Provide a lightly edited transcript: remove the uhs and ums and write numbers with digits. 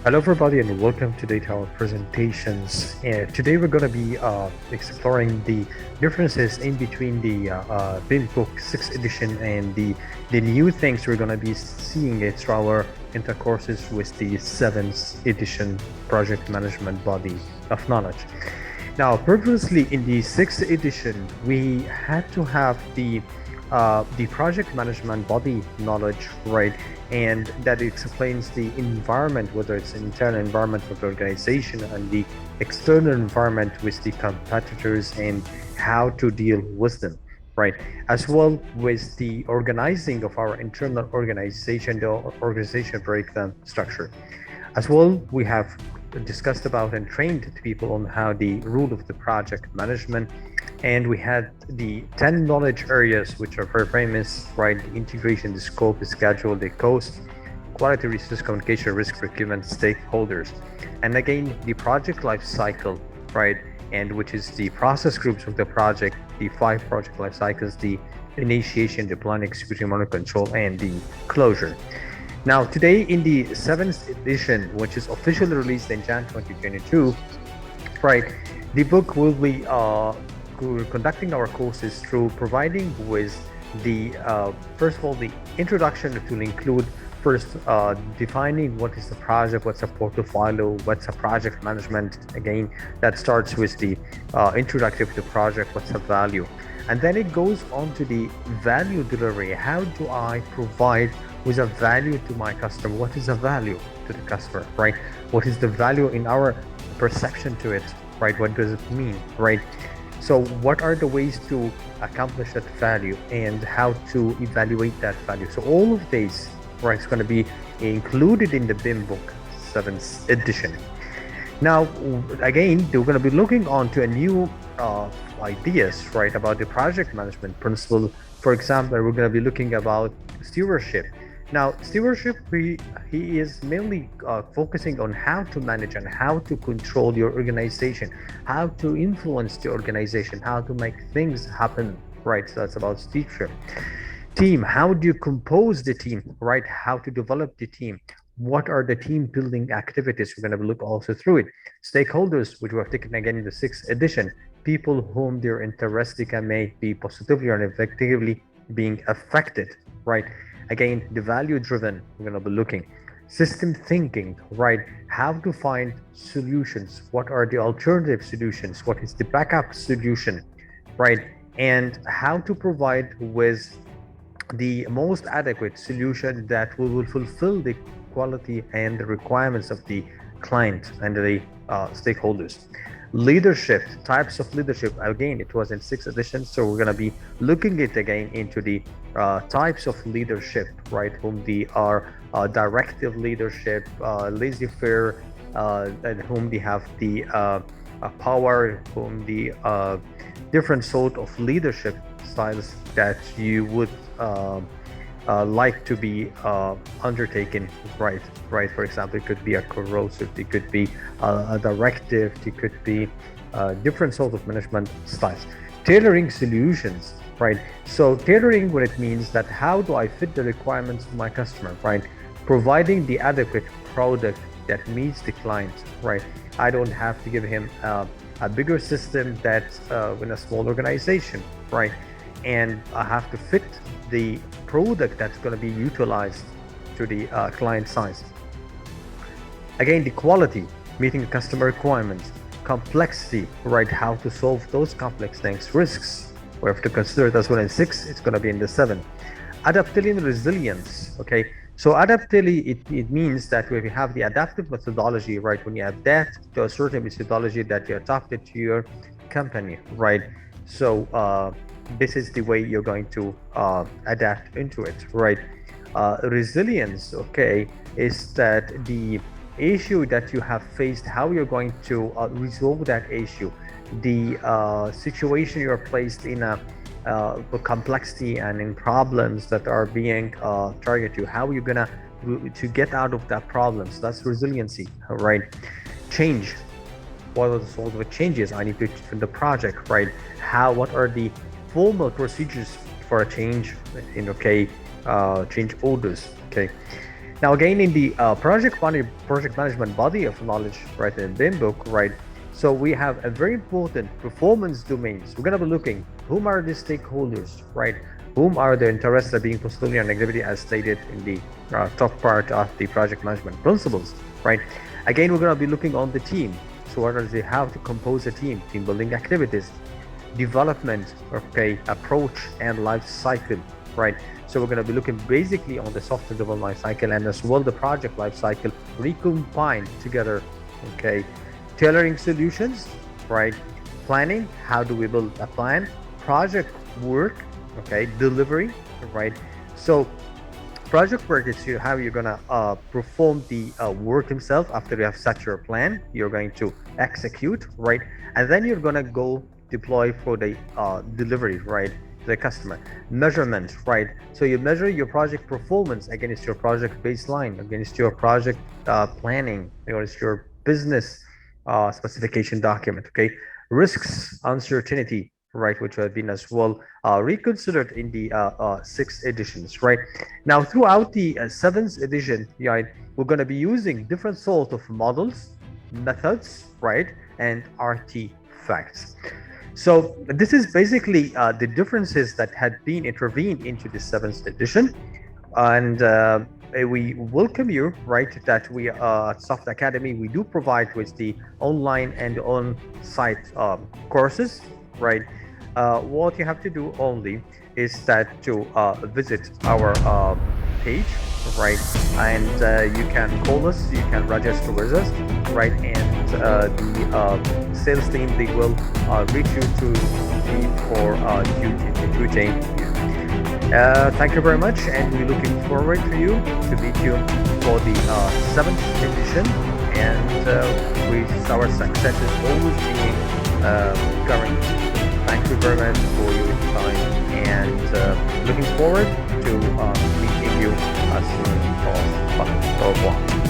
Hello everybody and welcome today to our presentations. Today we're going to be exploring the differences in between the Pmbok 6th edition and the new things we're going to be seeing it through our intercourses with the 7th edition project management body of knowledge. Now, previously in the 6th edition, we had to have the project management body knowledge, right? And that explains the environment, whether it's an internal environment of the organization and the external environment with the competitors and how to deal with them, right? As well with the organizing of our internal organization, the organization breakdown structure. As well, we have discussed about and trained people on how the rule of the project management, and we had the 10 knowledge areas which are very famous, right? The integration, the scope, the schedule, the cost, quality, resource communication, risk procurement, stakeholders, and again the project life cycle, right? And which is the process groups of the project, the 5 project life cycles, the initiation, the planning, execution, monitor, control, and the closure. Now, today in the 7th edition, which is officially released in Jan 2022, right, the book will be conducting our courses through providing with the, first of all, the introduction. It will include first defining what is the project, what's a portfolio, what's a project management. Again, that starts with the introductory to the project, what's the value. And then it goes on to the value delivery. How do I provide with a value to my customer? What is the value to the customer, right? What is the value in our perception to it, right? What does it mean, right? So what are the ways to accomplish that value and how to evaluate that value? So all of these, right, is going to be included in the Pmbok 7th edition. Now, again, we're going to be looking on to a new ideas, right, about the project management principle. For example, we're going to be looking about stewardship. Now, stewardship, he is mainly focusing on how to manage and how to control your organization, how to influence the organization, how to make things happen, right? So that's about stewardship. Team, how do you compose the team, right? How to develop the team? What are the team building activities? We're going to look also through it. Stakeholders, which we have taken again in the 6th edition, people whom their interests may be positively or negatively being affected, right? Again, the value driven, we're going to be looking. System thinking, right? How to find solutions? What are the alternative solutions? What is the backup solution, right? And how to provide with the most adequate solution that will fulfill the quality and the requirements of the client and the stakeholders. Leadership, types of leadership. Again, it was in 6th edition, so we're going to be looking it again into the types of leadership, right? Whom they are directive leadership, laissez-faire, and whom they have the power, whom the different sort of leadership styles that you would like to be undertaken, right? For example, it could be a corrosive, it could be a directive, it could be different sort of management styles. Tailoring solutions, right? So tailoring, what it means that how do I fit the requirements of my customer, right? Providing the adequate product that meets the client, right? I don't have to give him a bigger system that's in a small organization, right? And I have to fit the product that's going to be utilized to the client size. Again, the quality, meeting the customer requirements. Complexity, right? How to solve those complex things. Risks, we have to consider it as well in 6, it's going to be in the 7. Adaptability and resilience, okay? So adaptability, it means that when you have the adaptive methodology, right? When you adapt to a certain methodology that you adopted to your company, right? So this is the way you're going to adapt into it, right? Resilience, okay, is that the issue that you have faced, how you're going to resolve that issue, the situation you're placed in a complexity and in problems that are being targeted you, how you're gonna to get out of that problem. So that's resiliency, right? Change, what are the sort of changes I need to in the project, right? What are the formal procedures for a change in, okay, change orders, okay? Now, again, in the project management body of knowledge, right, in Pmbok, right, so we have a very important performance domains. We're going to be looking whom are the stakeholders, right? Whom are the interests that are being pursued in an activity as stated in the top part of the project management principles, right? Again, we're going to be looking on the team. So what does it have to compose a team building activities, development, okay, approach and life cycle, right? So we're going to be looking basically on the software development life cycle and as well the project life cycle recombined together, okay? Tailoring solutions, right? Planning, how do we build a plan? Project work, okay? Delivery, right? So project work is how you're gonna perform the work himself. After you have set your plan, you're going to execute, right? And then you're gonna go deploy for the delivery, right, to the customer. Measurement, right? So you measure your project performance against your project baseline, against your project planning, against your business specification document, okay? Risks, uncertainty, right, which have been as well reconsidered in the sixth editions, right? Now, throughout the seventh edition, right, we're going to be using different sort of models, methods, right, and artifacts. So this is basically the differences that had been intervened into the seventh edition, and we welcome you, right, that we at Soft Academy, we do provide with the online and on-site courses, right? What you have to do only is that to visit our page, right? And you can call us, you can register with us, right? And the sales team, they will reach you to tutoring you. Thank you very much, and we're looking forward to you to meet you for the seventh edition. And with our success is always being current. Thank you very much for your time, and looking forward to meeting you as soon as possible. Au revoir.